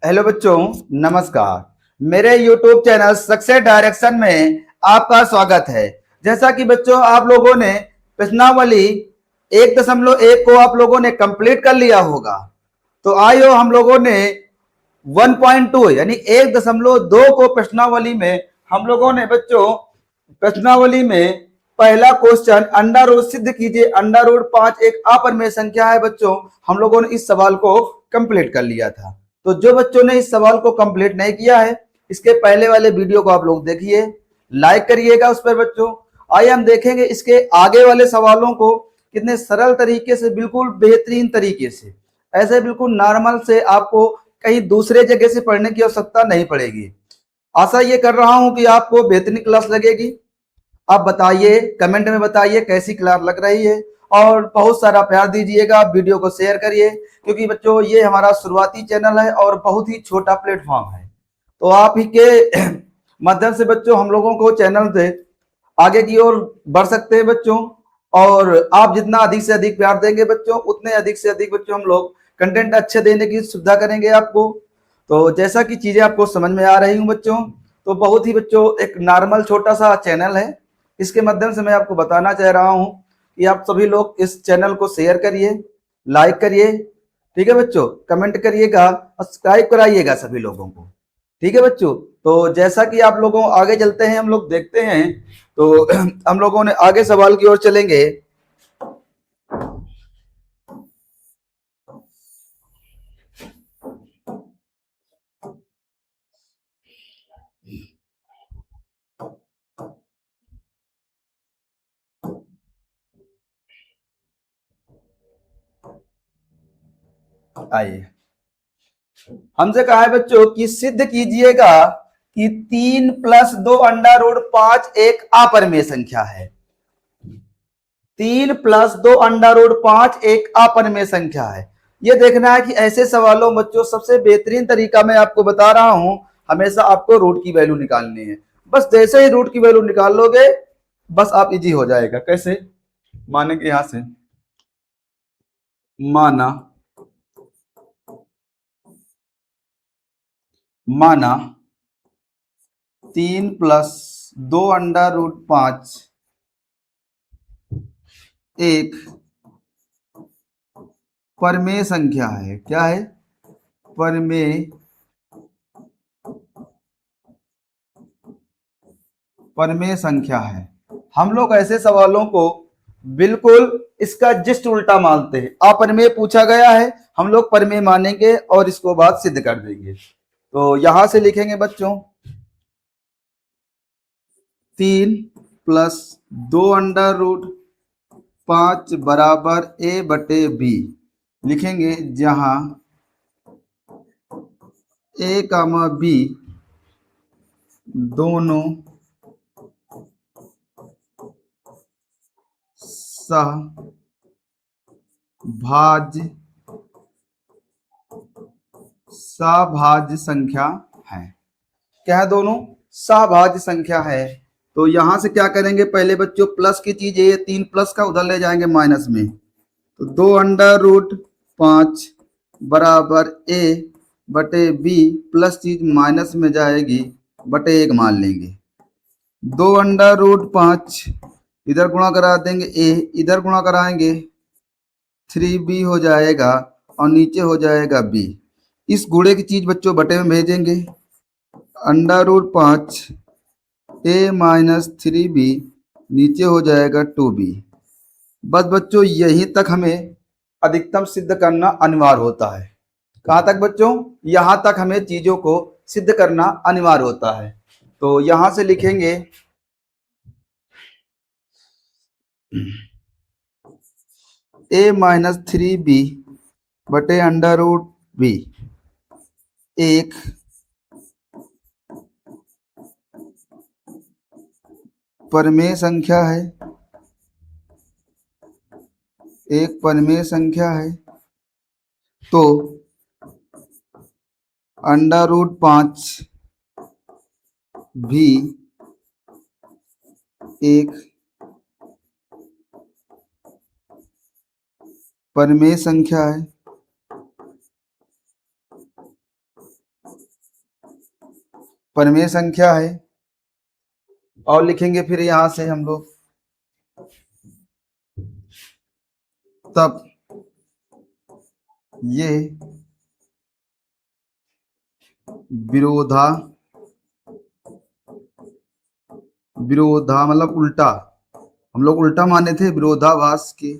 Hello बच्चों, नमस्कार। मेरे YouTube चैनल सक्सेस डायरेक्शन में आपका स्वागत है। जैसा कि बच्चों आप लोगों ने प्रश्नावली 1.1 को आप लोगों ने कंप्लीट कर लिया होगा। तो आइए हम लोगों ने 1.2 यानी 1.2 को प्रश्नावली में हम लोगों ने बच्चों प्रश्नावली में पहला क्वेश्चन अंडा रूट सिद्ध कीजिए अंडा रूट 5 एक अपरिमेय संख्या है। बच्चों हम लोगों ने इस सवाल को कंप्लीट कर लिया था। तो जो बच्चों ने इस सवाल को कंप्लीट नहीं किया है, इसके पहले वाले वीडियो को आप लोग देखिए, लाइक करिएगा उस पर। बच्चों आइए हम देखेंगे इसके आगे वाले सवालों को कितने सरल तरीके से, बिल्कुल बेहतरीन तरीके से, ऐसे बिल्कुल नॉर्मल से आपको कहीं दूसरे जगह से पढ़ने की आवश्यकता नहीं पड़ेगी। आशा ये कर रहा हूं कि आपको बेहतरीन क्लास लगेगी। आप बताइए, कमेंट में बताइए कैसी क्लास लग रही है और बहुत सारा प्यार दीजिएगा। वीडियो को शेयर करिए क्योंकि बच्चों ये हमारा शुरुआती चैनल है और बहुत ही छोटा प्लेटफॉर्म है। तो आप ही के माध्यम से बच्चों हम लोगों को चैनल से आगे की ओर बढ़ सकते हैं बच्चों। और आप जितना अधिक से अधिक प्यार देंगे बच्चों, उतने अधिक से अधिक बच्चों हम लोग कंटेंट अच्छे देने की सुविधा करेंगे आपको। तो जैसा कि चीजें आपको समझ में आ रही हूँ बच्चों, तो बहुत ही बच्चों एक नॉर्मल छोटा सा चैनल है। इसके माध्यम से मैं आपको बताना चाह रहा हूँ कि आप सभी लोग इस चैनल को शेयर करिए, लाइक करिए, ठीक है बच्चों, कमेंट करिएगा, सब्सक्राइब कराइएगा सभी लोगों को, ठीक है बच्चों। तो जैसा कि आप लोगों आगे चलते हैं, हम लोग देखते हैं। तो हम लोगों ने आगे सवाल की ओर चलेंगे। आइए, हमसे कहा है बच्चों कि सिद्ध कीजिएगा कि 3 + 2 अंडा रूट 5 एक अपरिमेय संख्या है। 3 + 2 अंडा रूट 5 एक अपरिमेय संख्या है। ये देखना है कि ऐसे सवालों बच्चों सबसे बेहतरीन तरीका मैं आपको बता रहा हूं, हमेशा आपको रूट की वैल्यू निकालनी है। बस जैसे ही रूट की वैल्यू निकाल लोगे बस आप इजी हो जाएगा। कैसे माने कि यहां से माना माना 3 + 2 अंडा रूट 5 एक परमेय संख्या है। क्या है? परमेय परमेय संख्या है। हम लोग ऐसे सवालों को बिल्कुल इसका जस्ट उल्टा मानते हैं। अपरमेय पूछा गया है, हम लोग परमेय मानेंगे और इसको बात सिद्ध कर देंगे। तो यहां से लिखेंगे बच्चों 3 + 2 अंडा रूट 5 बराबर a/b लिखेंगे, जहां a, b दोनों सभाज्य संख्या है। क्या है? दोनों सभाज्य संख्या है। तो यहां से क्या करेंगे, पहले बच्चों प्लस की चीज है, ये 3 प्लस का उधर ले जाएंगे माइनस में। तो 2 अंडा रूट 5 बराबर a/b प्लस चीज माइनस में जाएगी बटे 1 मान लेंगे। 2 अंडा रूट 5 इधर गुणा करा देंगे, a इधर गुणा कराएंगे 3b हो जाएगा और नीचे हो जाएगा b। इस गुणे की चीज बच्चों बटे में भेजेंगे। अंडा रूट 5 a-3b नीचे हो जाएगा 2b। बस बच्चों यहीं तक हमें अधिकतम सिद्ध करना अनिवार्य होता है। कहां तक बच्चों? यहां तक हमें चीजों को सिद्ध करना अनिवार्य होता है। तो यहां से लिखेंगे a-3b बटे अंडा रूट b एक परमेय संख्या है। एक परमेय संख्या है। तो अंडा रूट 5 भी एक परमेय संख्या है। परिमेय संख्या है। और लिखेंगे फिर यहां से हम लोग, तब ये विरोधा विरोधा मतलब उल्टा, हम लोग उल्टा माने थे, विरोधाभास के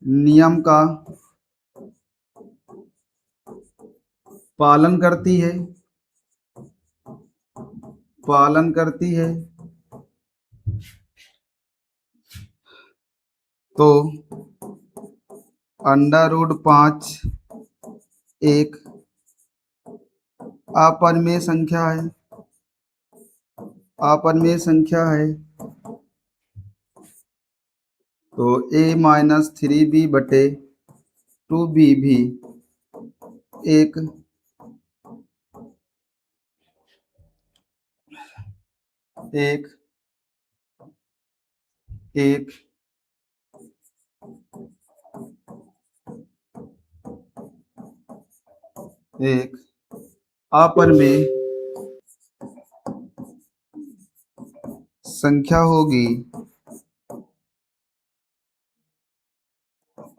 नियम का पालन करती है, पालन करती है। तो √5 एक अपरिमेय संख्या है, अपरिमेय संख्या है। तो a-3b/2b भी एक एक एक एक अपरिमेय संख्या होगी।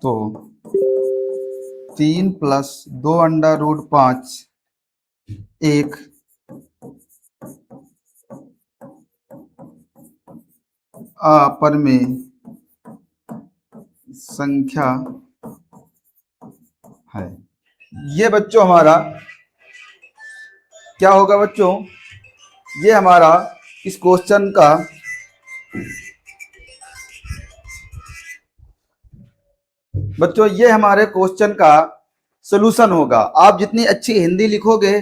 तो 3 + 2 √5 एक अपरिमेय संख्या है। ये बच्चों हमारा क्या होगा बच्चों, ये हमारा इस क्वेश्चन का बच्चों, ये हमारे क्वेश्चन का सलूशन होगा। आप जितनी अच्छी हिंदी लिखोगे,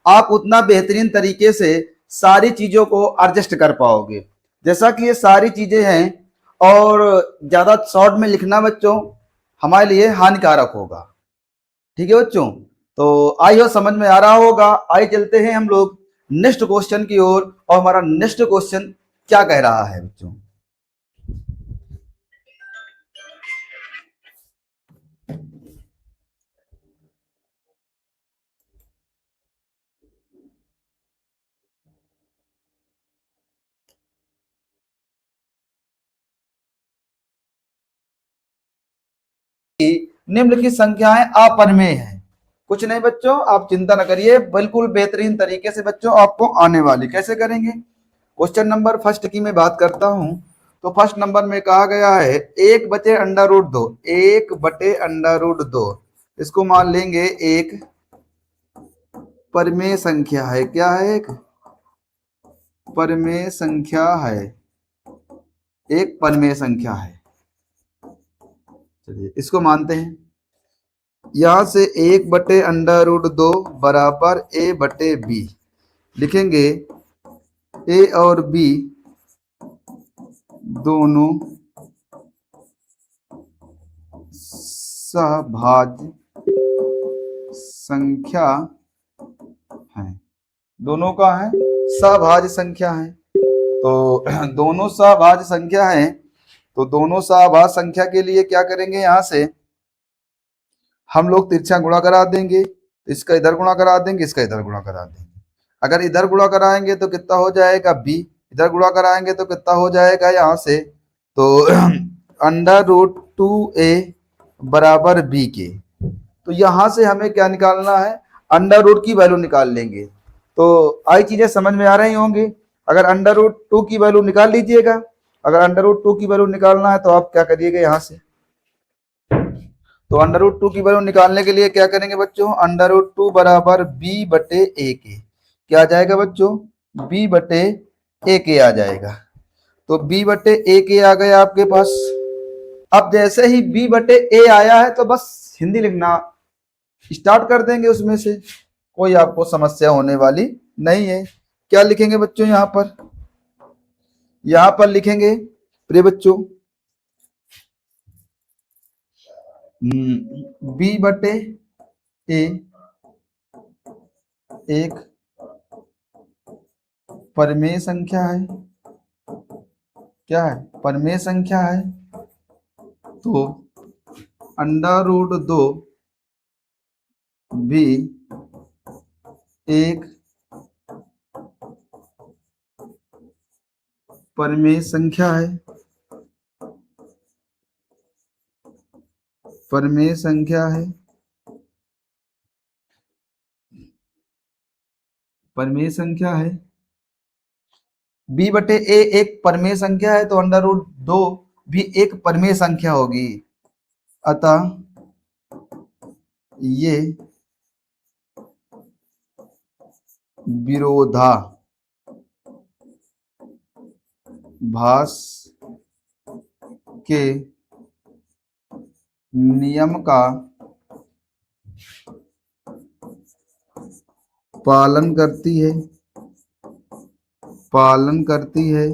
आप उतना बेहतरीन तरीके से सारी चीजों को एडजस्ट कर पाओगे। जैसा कि ये सारी चीजें हैं, और ज्यादा शॉर्ट में लिखना बच्चों हमारे लिए हानिकारक होगा। ठीक है बच्चों, तो आई हो समझ में आ रहा होगा। आइए चलते हैं हम लोग नेक्स्ट क्वेश्चन की ओर, और हमारा नेक्स्ट क्वेश्चन क्या कह रहा है बच्चों। निम्नलिखित संख्याएं अपरिमेय हैं। कुछ नहीं बच्चों, आप चिंता न करिए, बिल्कुल बेहतरीन तरीके से बच्चों आपको आने वाली। कैसे करेंगे, क्वेश्चन नंबर फर्स्ट की मैं बात करता हूं। तो फर्स्ट नंबर में कहा गया है 1/√2, 1/√2, इसको मान लेंगे एक परिमेय संख्या है। क्या है, एक परिमेय संख्या है, एक परिमेय संख्या है। चलिए इसको मानते हैं। यहां से 1/√2 बराबर a/b लिखेंगे। ए और बी दोनों सहभाज्य संख्या है। दोनों का है सहभाज्य संख्या है। तो दोनों सहभाज्य संख्या है, तो दोनों सहभाज्य संख्या के लिए क्या करेंगे, यहां से हम लोग तिरछा गुणा करा देंगे। इसका इधर गुणा करा देंगे, इसका इधर गुणा करा देंगे। अगर इधर गुणा कराएंगे तो कितना हो जाएगा b, इधर गुणा कराएंगे तो कितना हो जाएगा यहां से, तो √2a बराबर b के। तो यहां से हमें क्या निकालना है, अंडर रूट की वैल्यू निकाल लेंगे। तो आई चीजें समझ में आ रही होंगी। अगर √2 की वैल्यू निकाल लीजिएगा। अगर √2 की वैल्यू निकालना है तो आप क्या करिएगा, यहां से तो √2 की वैल्यू निकालने के लिए क्या करेंगे बच्चों, √2 बराबर b/a के। क्या आ जाएगा बच्चों, b/a के आ जाएगा। तो b/a के आ गया आपके पास। अब जैसे ही b/a आया है तो बस हिंदी लिखना स्टार्ट कर देंगे उसमें से, कोई आपको समस्या होने वाली नहीं है। क्या लिखेंगे बच्चों, यहां पर लिखेंगे प्रिय बच्चों b/a एक परिमेय संख्या है। क्या है, परिमेय संख्या है। तो √2 भी एक परिमेय संख्या है। परिमेय संख्या है। परिमेय संख्या है। बी बटे ए एक परिमेय संख्या है, तो अंडर रूट 2 भी एक परिमेय संख्या होगी। अतः ये विरोधाभास के नियम का पालन करती है। पालन करती है।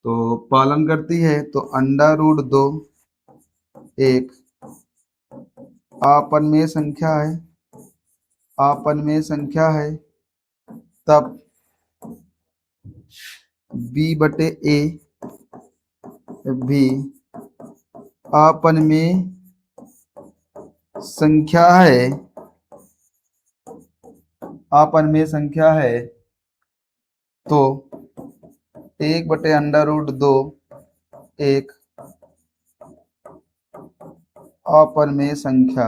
तो पालन करती है तो अंडर रूट 2 एक अपरिमेय संख्या है। अपरिमेय संख्या है। तब बी बटे ए भी अपरिमेय संख्या है। अपरिमेय संख्या है। तो एक बटे अंडर रूट 2 एक अपरिमेय संख्या।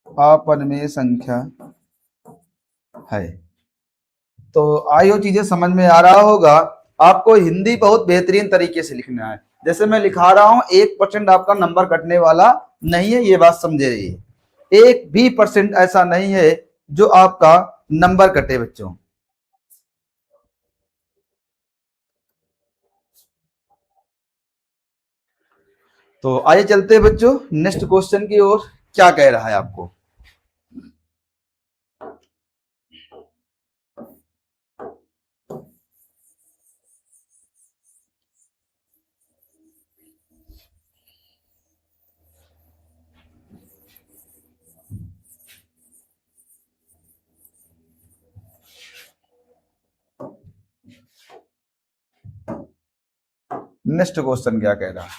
अपरिमेय संख्या है। तो आइयो चीजें समझ में आ रहा होगा। आपको हिंदी बहुत बेहतरीन तरीके से लिखना है। जैसे मैं लिखा रहा हूं 1% आपका नंबर कटने वाला नहीं है, ये बात समझे रहिए। 1% भी ऐसा नहीं है जो आपका नंबर कटे बच्चों। तो आइए चलते हैं बच्चों नेक्स्ट क्वेश्चन की ओर। क्या कह रहा है आपको। नेक्स्ट क्वेश्चन क्या कह रहा है।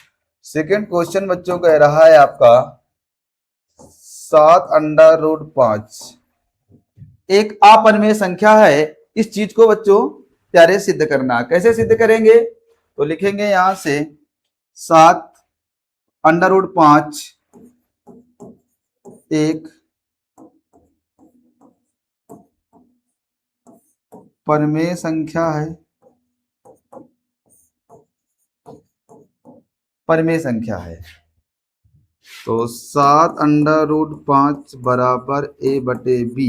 सेकंड क्वेश्चन बच्चों कह रहा है आपका 7 अंडर रूट 5 एक अपरिमेय संख्या है। इस चीज को बच्चों प्यारे सिद्ध करना। कैसे सिद्ध करेंगे, तो लिखेंगे यहां से 7 अंडर रूट 5 एक परिमेय संख्या है। परिमेय संख्या है। तो 7 अंडर रूट 5 बराबर ए बटे बी,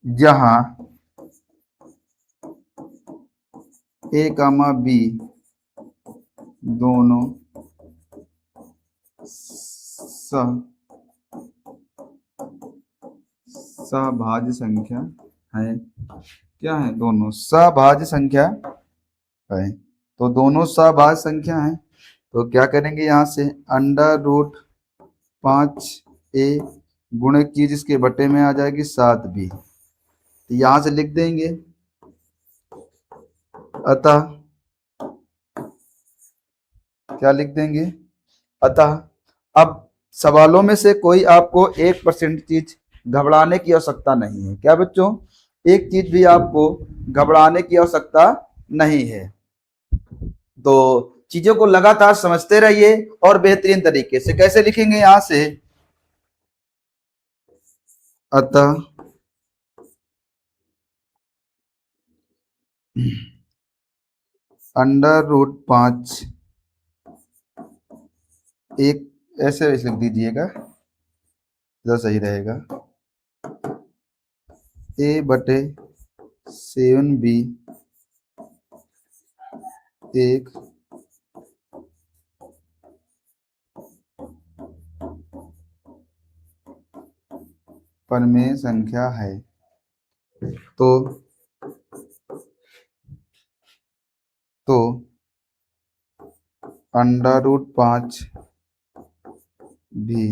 जहां ए कामा बी दोनों सभाज्य संख्या है। क्या है, दोनों सभाज्य संख्या है। तो दोनों सभाज्य संख्या है। तो क्या करेंगे, यहां से अंडर रूट 5a गुणे चीज इसके बटे में आ जाएगी 7b, तो यहां से लिख देंगे। अतः क्या लिख देंगे, अतः अब सवालों में से कोई आपको 1% चीज घबराने की आवश्यकता नहीं है। क्या बच्चों, एक चीज भी आपको घबराने की आवश्यकता नहीं है। तो चीजों को लगातार समझते रहिए और बेहतरीन तरीके से। कैसे लिखेंगे, यहां से अतः अंडर रूट 5 एक, ऐसे वैसे लिख दीजिएगा जो सही रहेगा, ए बटे 7b एक परिमेय संख्या है। तो अंडर रूट 5 भी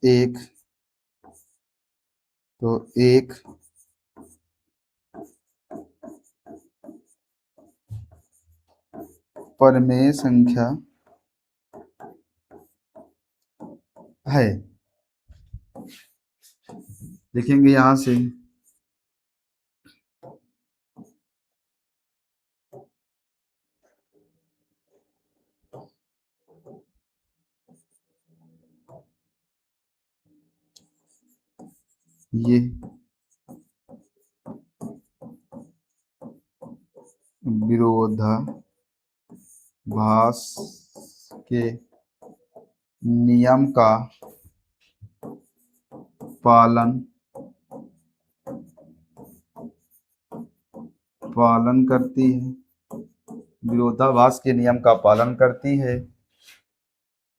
एक, तो एक अपरिमेय संख्या है। लिखेंगे यहां से ये विरोधाभास के नियम का पालन करती है। विरोधाभास के नियम का पालन करती है।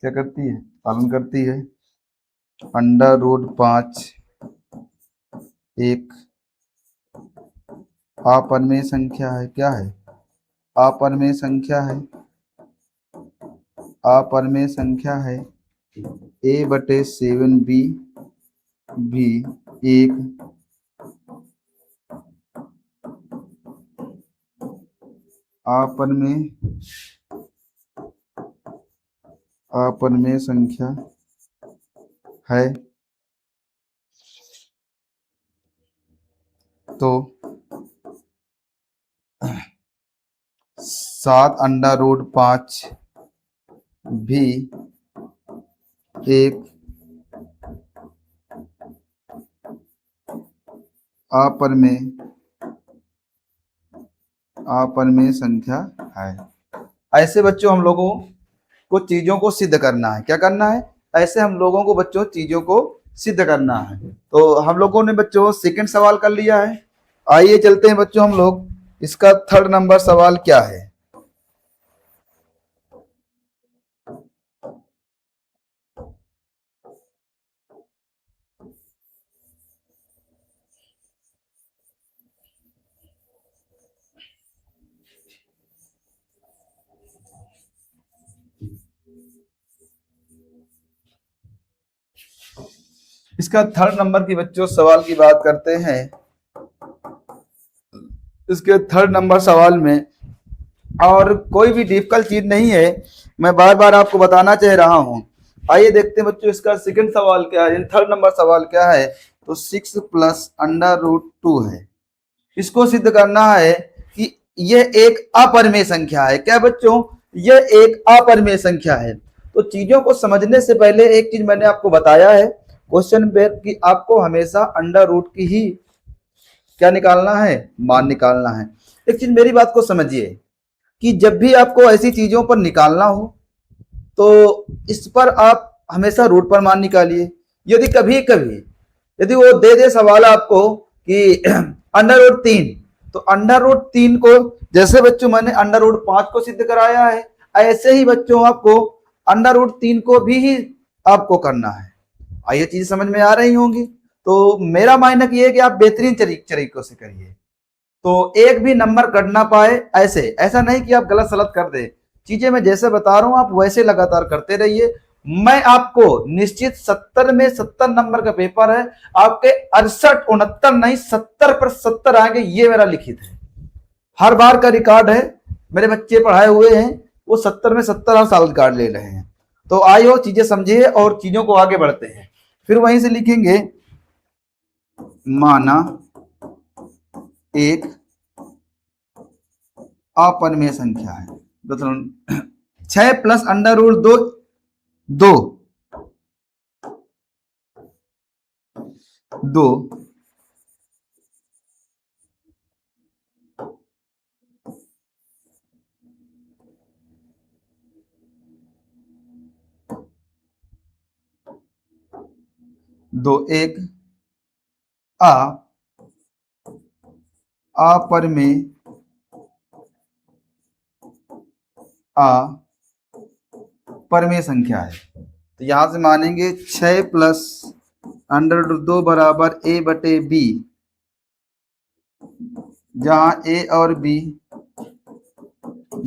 क्या करती है? पालन करती है। √5 एक अपरिमेय संख्या है। क्या है? अपरिमेय संख्या है। अपरिमेय संख्या है। a/7b भी एक अपरिमेय संख्या है। तो 7√5 भी एक अपरिमेय संख्या है। ऐसे बच्चों हम लोगों को चीजों को सिद्ध करना है। क्या करना है? ऐसे हम लोगों को बच्चों चीजों को सिद्ध करना है। तो हम लोगों ने बच्चों सेकंड सवाल कर लिया है। आइए चलते हैं बच्चों हम लोग, इसका थर्ड नंबर सवाल क्या है। इसका थर्ड नंबर की बच्चों सवाल की बात करते हैं। इसके थर्ड नंबर सवाल में और कोई भी डिफिकल्ट चीज नहीं है, मैं बार बार आपको बताना चाह रहा हूं। आइए देखते हैं बच्चों इसका सेकंड सवाल क्या है, थर्ड नंबर सवाल क्या है। तो 6 + √2 है। इसको सिद्ध करना है कि यह एक अपरिमेय संख्या है। क्या बच्चों? यह एक अपरिमेय संख्या है। तो चीजों को समझने से पहले एक चीज मैंने आपको बताया है क्वेश्चन पे कि आपको हमेशा √, की ही क्या निकालना है? मान निकालना है। एक चीज मेरी बात को समझिए कि जब भी आपको ऐसी चीजों पर निकालना हो तो इस पर आप हमेशा रूट पर मान निकालिए। यदि कभी कभी यदि वो दे सवाल आपको कि √3, तो √3 को जैसे बच्चों मैंने √5 को सिद्ध कराया है, ऐसे ही बच्चों आपको √3 को भी आपको करना है। आइए चीज समझ में आ रही होंगी। तो मेरा मानना ये है कि आप बेहतरीन तरीकों से करिए तो एक भी नंबर कट ना पाए। ऐसा नहीं कि आप गलत सलत कर दे। चीजें मैं जैसे बता रहा हूं आप वैसे लगातार करते रहिए। मैं आपको निश्चित 70 में 70 नंबर का पेपर है, आपके 68 69 नहीं 70 पर 70 आएंगे, ये मेरा लिखित है। हर बार का रिकॉर्ड है, मेरे बच्चे पढ़ाए हुए हैं, वो 70 में 70 हर साल रिकॉर्ड ले रहे हैं। तो आइए चीजें समझिए और चीजों को आगे बढ़ते हैं। फिर वहीं से लिखेंगे माना एक अपरिमेय संख्या है। 6 + √2 2 2 2 एक अपरिमेय संख्या है। तो यहां से मानेंगे 6 + √2 बराबर a/b, जहां a और b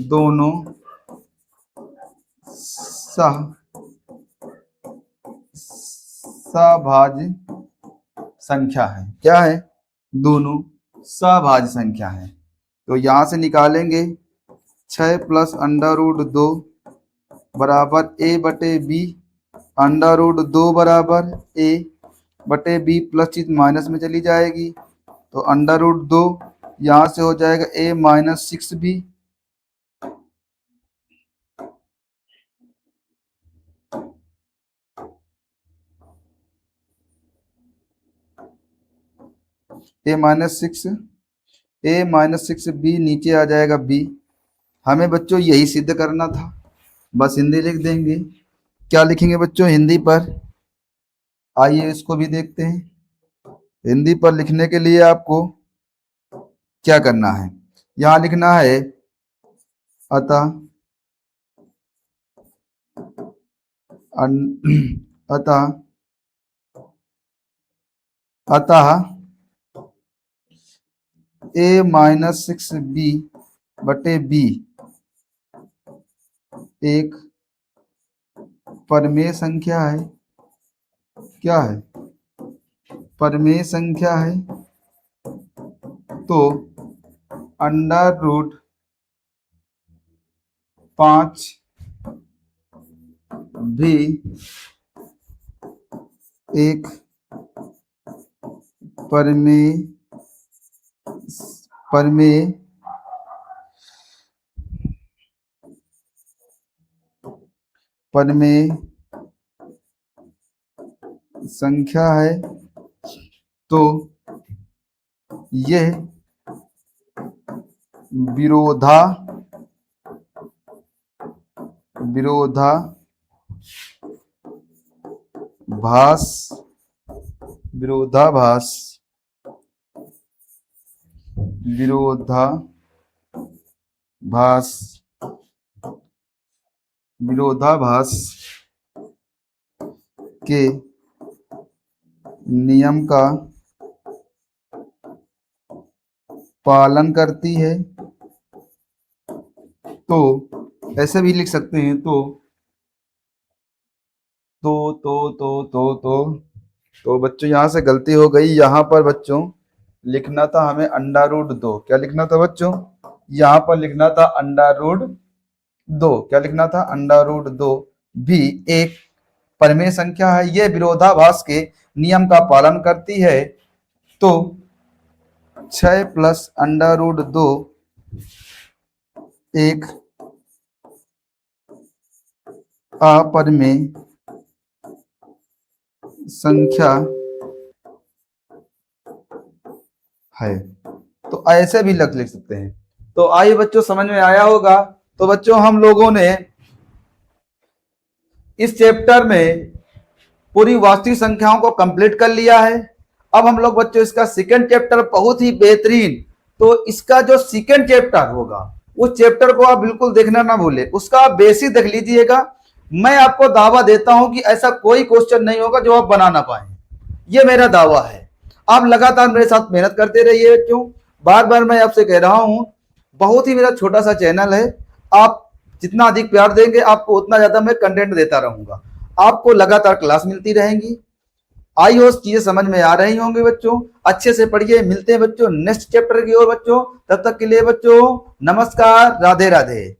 दोनों सभाज्य संख्या है। क्या है? दोनों सभाज्य संख्या है। तो यहां से निकालेंगे 6 + √2 बराबर a बटे b, √2 बराबर a बटे b, प्लस चीज माइनस में चली जाएगी तो √2 यहाँ से हो जाएगा a - 6b, a-6b नीचे आ जाएगा b। हमें बच्चों यही सिद्ध करना था, बस हिंदी लिख देंगे। क्या लिखेंगे बच्चों हिंदी पर? आइए इसको भी देखते हैं। हिंदी पर लिखने के लिए आपको क्या करना है, यहाँ लिखना है अतः अतः अतः a-6b बटे b एक परमेय संख्या है। क्या है? परमेय संख्या है। तो √5 भी एक परमेय संख्या है। तो यह विरोधाभास के नियम का पालन करती है। तो ऐसे भी लिख सकते हैं। तो बच्चों यहाँ से गलती हो गई। यहाँ पर बच्चों लिखना था हमें √2। क्या लिखना था बच्चों? यहाँ पर लिखना था √2। क्या लिखना था? √2 भी एक परमेय संख्या है, यह विरोधाभास के नियम का पालन करती है। तो 6 + √2 एक अपरमेय संख्या है। तो ऐसे भी लिख सकते हैं। तो आइए बच्चों, समझ में आया होगा। तो बच्चों हम लोगों ने इस चैप्टर में पूरी वास्तविक संख्याओं को कंप्लीट कर लिया है। अब हम लोग बच्चों इसका सेकंड चैप्टर बहुत ही बेहतरीन, तो इसका जो सेकंड चैप्टर होगा उस चैप्टर को आप बिल्कुल देखना ना भूले, उसका आप बेसिक देख लीजिएगा। मैं आपको दावा देता हूं कि ऐसा कोई क्वेश्चन नहीं होगा जो आप बना ना पाए, ये मेरा दावा है। आप लगातार मेरे साथ मेहनत करते रहिए बच्चों। बार बार मैं आपसे कह रहा हूं, बहुत ही मेरा छोटा सा चैनल है, आप जितना अधिक प्यार देंगे आपको उतना ज्यादा मैं कंटेंट देता रहूंगा। आपको लगातार क्लास मिलती रहेंगी। आई हो चीजें समझ में आ रही होंगी बच्चों। अच्छे से पढ़िए। मिलते हैं बच्चों नेक्स्ट चैप्टर की ओर बच्चों। तब तक के लिए बच्चों नमस्कार, राधे राधे।